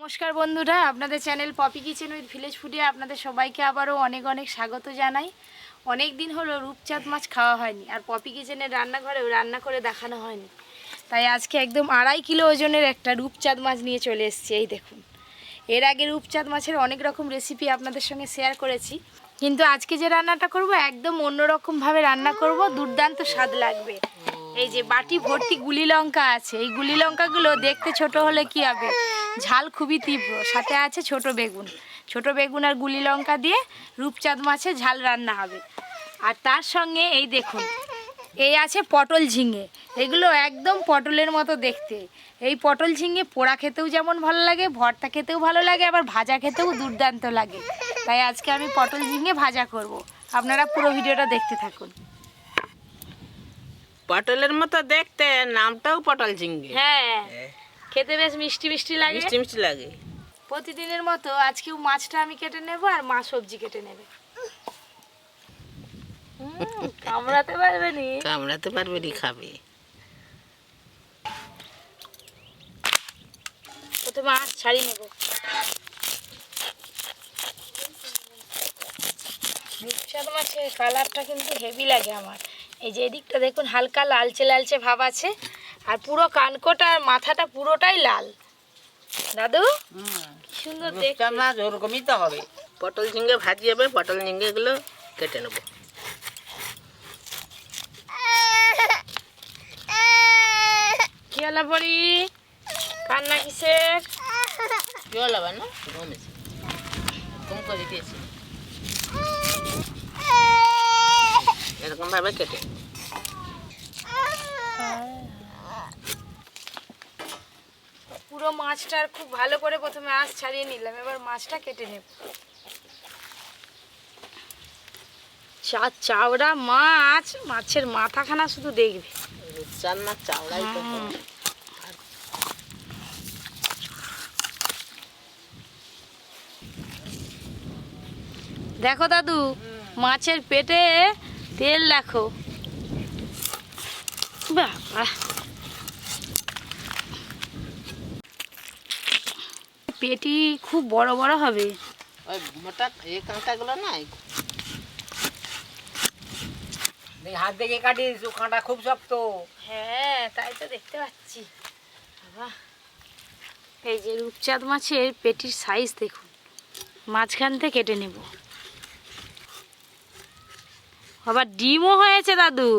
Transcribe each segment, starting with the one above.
নমস্কার বন্ধুরা, আপনাদের channel Poppy kitchen with village ফুডে আপনাদের সবাইকে আবারও অনেক অনেক স্বাগত জানাই। অনেক দিন হলো রূপচাঁদ মাছ খাওয়া হয়নি, আর পপি কিচেনের রান্নাঘরেও রান্না করে দেখানো হয়নি। তাই আজকে একদম 2.5 কিলো ওজনের একটা রূপচাঁদ মাছ নিয়ে চলে এসেছি। এই দেখুন, এর আগে রূপচাঁদ মাছের অনেক রকম রেসিপি আপনাদের সঙ্গে শেয়ার করেছি, কিন্তু আজকে যে রান্নাটা করব একদম অন্যরকমভাবে রান্না করব, দুর্দান্ত স্বাদ লাগবে। এই যে বাটি ভর্তি গুলি লঙ্কা আছে, এই গুলি লঙ্কাগুলো দেখতে ছোট হলে কি হবে, ঝাল খুবই তীব্র। সাথে আছে ছোট বেগুন আর গুলি লঙ্কা দিয়ে রূপচাঁদ মাছের ঝাল রান্না হবে। আর তার সঙ্গে এই দেখুন, এই আছে পটল ঝিঙে। এগুলো একদম পটলের মতো দেখতে। এই পটল ঝিঙে পোড়া খেতেও যেমন ভালো লাগে, ভর্তা খেতেও ভালো লাগে, আবার ভাজা খেতেও দুর্দান্ত লাগে। তাই আজকে আমি পটল ঝিঙে ভাজা করব। আপনারা পুরো ভিডিওটা দেখতে থাকুন। পটলের মতো দেখতে, নামটাও পটল ঝিঙ্গে। হ্যাঁ, খেতে বেশ মিষ্টি মিষ্টি লাগে। মিষ্টি মিষ্টি লাগে। প্রতিদিনের মতো আজকেও মাছটা আমি কেটে নেব, আর মা সবজি কেটে নেবে। কামড়াতে পারবে নি? কামড়াতে পারবে নি, খাবে। প্রথমে মাছ ছাড়িয়ে নেব। রূপচাঁদ মাছের কালারটা কিন্তু হেভি লাগে আমার। এই যে এদিকটা দেখুন, হালকা লালচে লালচে ভাব আছে, আর পুরো কানকোটা আর মাথাটা পুরোটাই লাল। দাদু, কি সুন্দর দেখতে। মাছ ওরকমই তো হবে। পটল ঝিঙ্গে ভাজি হবে, পটল ঝিঙ্গে গুলো কেটে নেবো। কি হলো পরি, কান্না কিসের? জল হবে না, ঘুমেছে, ঘুম করে দিয়েছি। এরকম ভাবে কেটে পুরো মাছটার খুব ভালো করে প্রথমে আঁশ ছাড়িয়ে নিলাম, এবার মাছটা কেটে নেব। চাওড়া মাছ, মাছের মাথাখানা শুধু দেখবে। রূপচাঁদ মাছ চাওড়াই তো। দেখো দাদু, মাছের পেটে তেল দেখো। বাবা, পেটি খুব বড় বড় হবে। ওই মোটা এই কাঁটাগুলো নাই, হাত দেখে কাটিস, কাঁটা খুব শক্ত। হ্যাঁ, তাই তো দেখতে পাচ্ছি। বাবা, এই যে রূপচাঁদ মাছের পেটির সাইজ দেখুন, মাঝখান থেকে কেটে নেব। আবার ডিমও হয়েছে দাদু,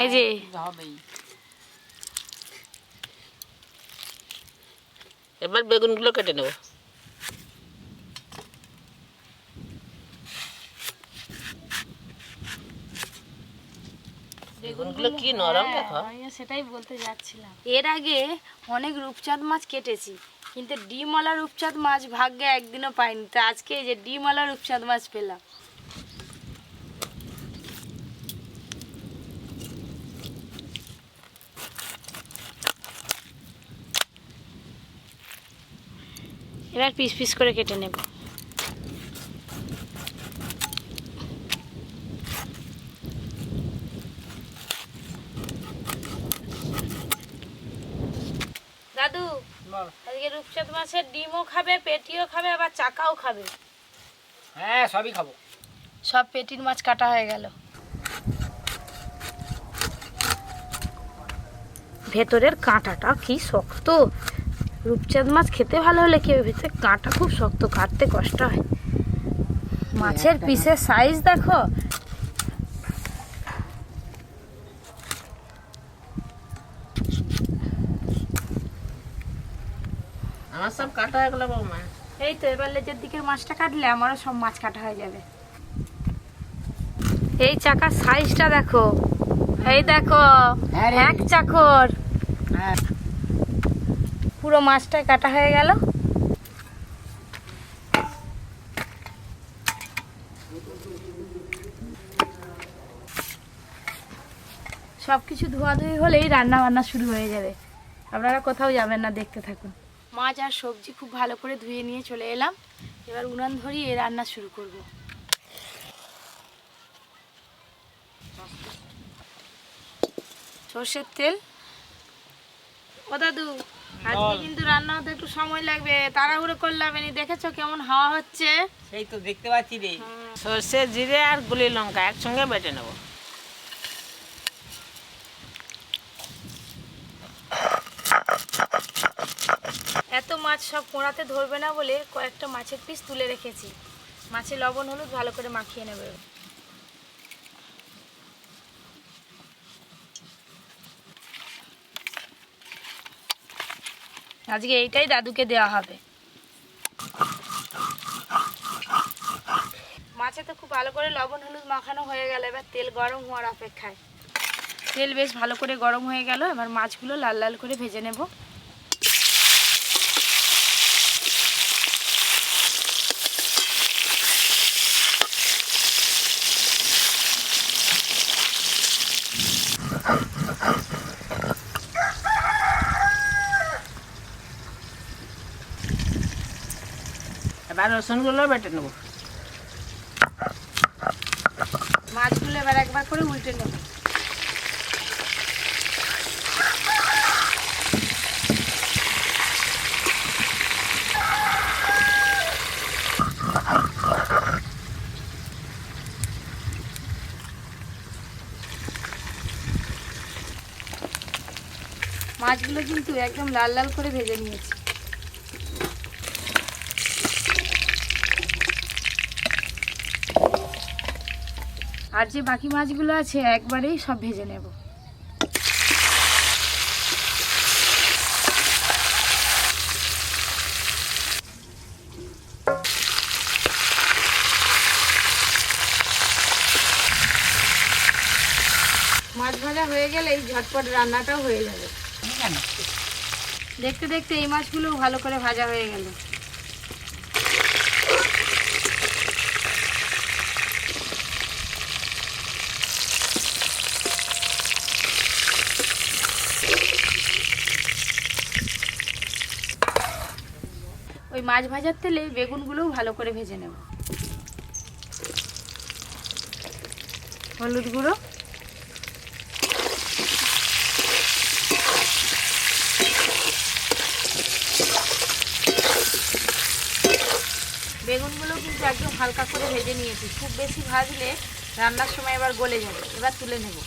এই যে। এবার বেগুনগুলো কেটে নেব। বেগুনগুলো কি নরম দেখো। সেটাই বলতে যাচ্ছিলাম। এর আগে অনেক রূপচাঁদ মাছ কেটেছি, কিন্তু ডিমওয়ালা রূপচাঁদ মাছ ভাগ্যে একদিনও পাইনি। তো আজকে এই যে ডিমওয়ালা রূপচাঁদ মাছ পেলাম। এবার পিস পিস করে কেটে নেব। দাদু, আজকে রূপচাঁদ মাছের ডিমও খাবে, পেটিও খাবে, আবার চাকাও খাবে। হ্যাঁ, সবই খাবো। সব পেটির মাছ কাটা হয়ে গেল। ভেতরের কাঁটাটা কি শক্ত। রূপচাঁদ মাছ খেতে ভালো হলে কি হবে, ভেতরে কাঁটা খুব শক্ত, কাটতে কষ্ট হয়। মাছের পিসের সাইজ দেখো। আমার সব কাটা হয়ে গেল বৌমা। এই তো, এবার লেজের দিকের মাছটা কাটলে আমারও সব মাছ কাটা হয়ে যাবে। এই চাকার সাইজটা দেখো, এই দেখো, এক চাকর। পুরো মাছটাই কাটা হয়ে গেল। সব কিছু ধোয়াধুয়ি হলেই রান্না বান্না শুরু হয়ে যাবে। আপনারা কোথাও যাবেন না, দেখতে থাকুন। মাছ আর সবজি খুব ভালো করে ধুয়ে নিয়ে চলে এলাম। এবার উনান ধরিয়ে রান্না শুরু করব। সর্ষের তেল। ও দাদু, আজকে কিন্তু রান্না হতে একটু সময় লাগবে, তাড়াহুড়ো করলাম। দেখেছো কেমন হাওয়া হচ্ছে? সেই তো দেখতে পাচ্ছি রে। সর্ষে, জিরে আর গুলি লঙ্কা একসঙ্গে বেটে নেব। এত মাছ সব কোঁড়াতে ধরবে না বলে কয়েকটা মাছের পিস তুলে রেখেছি। মাছে লবণ হলুদ ভালো করে মাখিয়ে নেবে। আজকে এইটাই দাদুকে দেওয়া হবে। মাছে তো খুব ভালো করে লবণ হলুদ মাখানো হয়ে গেল, এবার তেল গরম হওয়ার অপেক্ষায়। তেল বেশ ভালো করে গরম হয়ে গেল, এবার মাছগুলো লাল লাল করে ভেজে নেব। এবার রসুনগুলো বেটে নেব। মাছগুলো এবার একবার করে উল্টে নেব। মাছগুলো কিন্তু একদম লাল লাল করে ভেজে নিয়েছি। আর যে বাকি মাছগুলো আছে একবারেই সব ভেজে নেব। মাছ ভাজা হয়ে গেলে এই ঝটপট রান্নাটাও হয়ে যাবে। দেখতে দেখতে এই মাছগুলো ভালো করে ভাজা হয়ে গেল। ওই মাছ ভাজার তেলে বেগুনগুলোও ভালো করে ভেজে নেব। হলুদ গুঁড়ো, বেগুনগুলো কিন্তু একদম হালকা করে ভেজে নিয়েছি। খুব বেশি ভাজলে রান্নার সময় এবার গলে যাবে। এবার তুলে নেব।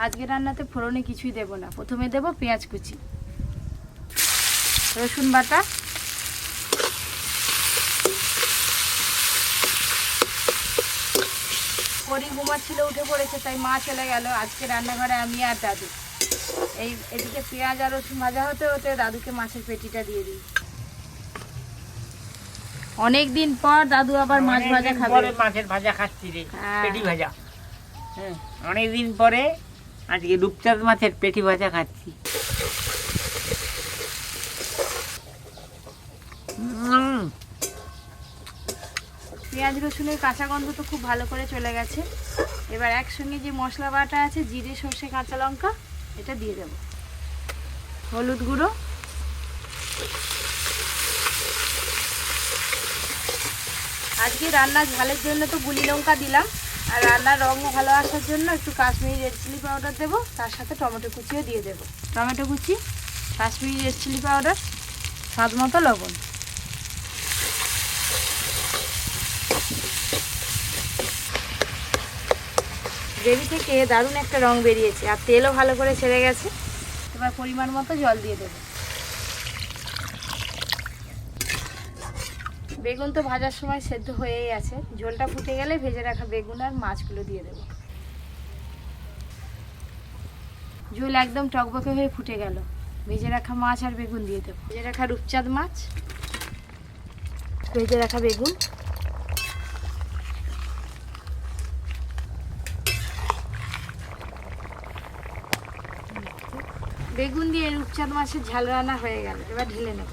আজকে রান্নাতে ফোড়নে কিছুই দেব না, প্রথমে দেব পেঁয়াজ কুচি, রসুন বাটা, পরি ঘুমাচ্ছিল উঠে পড়েছে, তাই মা চলে গেল। আজকে রান্নাঘরে আমি আর দাদু। এদিকে পেঁয়াজ আর রসুন ভাজা হতে হতে দাদুকে মাছের পেটিটা দিয়ে দিই। অনেক দিন পর দাদু আবার মাছ ভাজা খাবে। মাছের ভাজা খাচ্ছি রে, পেটি ভাজা। হ্যাঁ, অনেকদিন পরে আজকে রূপচাঁদ মাছের পেটি ভাজা খাচ্ছি। পেঁয়াজ রসুনের কাঁচা গন্ধ তো খুব ভালো করে চলে গেছে। এবার একসঙ্গে যে মশলা বাটা আছে, জিরে সর্ষে কাঁচা লঙ্কা, এটা দিয়ে দেব। হলুদ গুঁড়ো, আজকে রান্না ঝালের জন্য তো গুলি লঙ্কা দিলাম, আর রান্নার রঙও ভালো আসার জন্য একটু কাশ্মীরি রেড চিলি পাউডার দেবো। তার সাথে টমেটো কুচিও দিয়ে দেবো। টমেটো কুচি, কাশ্মীরি রেড চিলি পাউডার, স্বাদ মতো লবণ। গ্রেভি থেকে দারুণ একটা রং বেরিয়েছে, আর তেলও ভালো করে ছেড়ে গেছে। এবার পরিমাণ মতো জল দিয়ে দেবো। বেগুন তো ভাজার সময় সেদ্ধ হয়েই আছে। ঝোলটা ফুটে গেলে ভেজে রাখা বেগুন আর মাছগুলো দিয়ে দেবো। ঝোল একদম টকবকে হয়ে ফুটে গেল। ভেজে রাখা মাছ আর বেগুন দিয়ে দেবো। ভেজে রাখা রূপচাঁদ মাছ, ভেজে রাখা বেগুন, বেগুন দিয়ে রূপচাঁদ মাছের ঝাল রান্না হয়ে গেল। এবার ঢেলে নেব।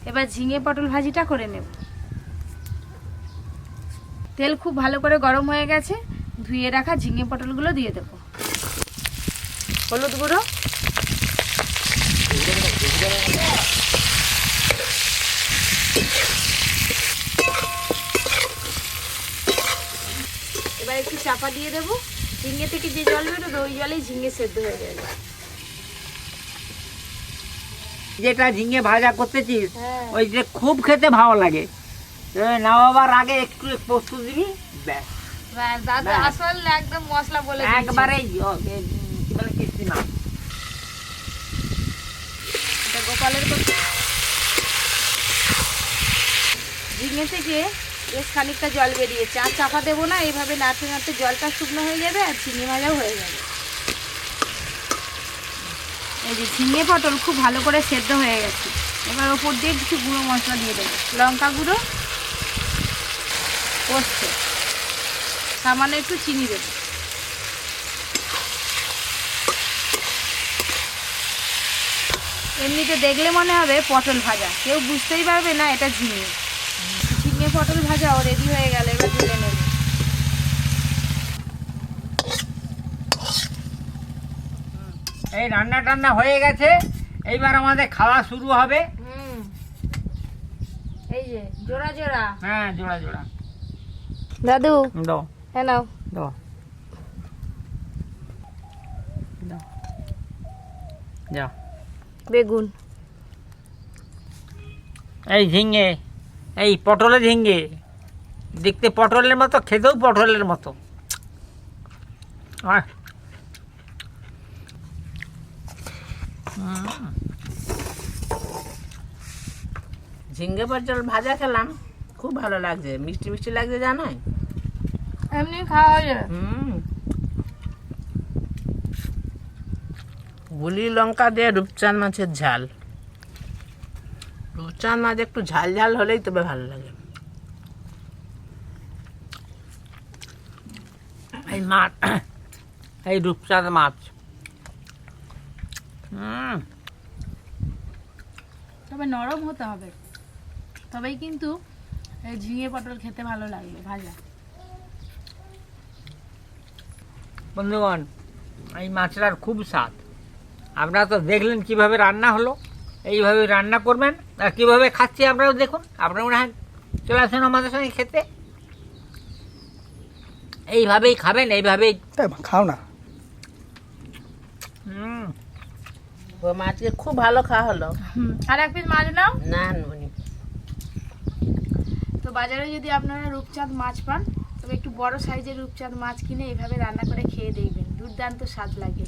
এবার ঝিঙে পটল ভাজিটা করে নেব। তেল খুব ভালো করে গরম হয়ে গেছে। ধুয়ে রাখা ঝিঙে পটলগুলো দিয়ে দেব। হলুদ গুঁড়ো, এবার একটু চাপা দিয়ে দেবো, ঝিঙে থেকে যে জল বেরোবে ওই জলেই ঝিঙে সেদ্ধ হয়ে যাবে। যেটা ঝিঙে ভাজা করতেছিস হ্যাঁ। ওই যে খুব খেতে ভালো লাগে, নামাবার আগে একটু পোস্ত দিবি, ব্যাস দাদা ব্যাস। আসল একদম মশলা বলে দিয়েছে। একবারে কি বলে কিস্তি না। এটা গোপালের কথা। ঝিঙে থেকে বেশ খানিকটা জল বেরিয়েছে, আর চাপা দেবো না, এইভাবে নাড়তে নাড়তে জলটা শুকনো হয়ে যাবে আর ঝিঙে ভাজাও হয়ে যাবে। এই যে ঝিঙে পটল খুব ভালো করে সেদ্ধ হয়ে গেছে। এবার ওপর দিয়ে কিছু গুঁড়ো মশলা দিয়ে দেবো, লঙ্কা গুঁড়ো, পোস্ত, সামান্য একটু চিনি দেবো। এমনিতে দেখলে মনে হবে পটল ভাজা, কেউ বুঝতেই পারবে না এটা ঝিঙে। ঝিঙে পটল ভাজাও রেডি হয়ে গেল, এবার তুলে নেব। এই রান্না টান্না হয়ে গেছে, এইবার আমাদের খাওয়া শুরু হবে। এই যে জোড়া জোড়া। হ্যাঁ, জোড়া জোড়া। দাদু দাও হ্যাঁ নাও। দাও দাও, যাও। বেগুন, এই ঝিঙে, এই পটলের ঝিঙে, দেখতে পটলের মতো, খেতেও পটলের মতো। আহ, ঝিঙ্গে পটল ভাজা খেলাম, খুব ভালো লাগছে, মিষ্টি মিষ্টি লাগছে জানাই। এমনি খাওয়া হয়ে যাবে। গুলি লঙ্কা দিয়ে রূপচাঁদ মাছের ঝাল। রূপচাঁদ মাছ একটু ঝাল ঝাল হলেই তবে ভালো লাগে। এই মাছ, এই রূপচাঁদ মাছ। তবে নরম হতে হবে, তবেই কিন্তু এই ঝিঙে পটল খেতে ভালো লাগবে ভাজা। বন্ধুগণ, এই মাছটার খুব স্বাদ। আপনারা তো দেখলেন কিভাবে রান্না হলো, এইভাবে রান্না করবেন আর কিভাবে খাচ্ছি আপনারাও দেখুন। আপনারা মনে হয় চলে আসুন আমাদের সঙ্গে খেতে, এইভাবেই খাবেন, এইভাবেই খাও না। ও মাছকে খুব ভালো খাওয়া হলো। আর এক পিস মাছ নাও। না নুনি। তো বাজারে যদি আপনারা রূপচাঁদ মাছ পান, তবে একটু বড় সাইজের রূপচাঁদ মাছ কিনে এইভাবে রান্না করে খেয়ে দেখবেন, দুর্দান্ত স্বাদ লাগে।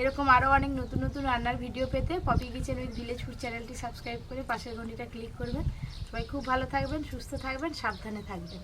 এরকম আরও অনেক নতুন নতুন রান্নার ভিডিও পেতে Poppy kitchen with village food চ্যানেলটি সাবস্ক্রাইব করে পাশের ঘন্টিটা ক্লিক করবেন। সবাই খুব ভালো থাকবেন, সুস্থ থাকবেন, সাবধানে থাকবেন।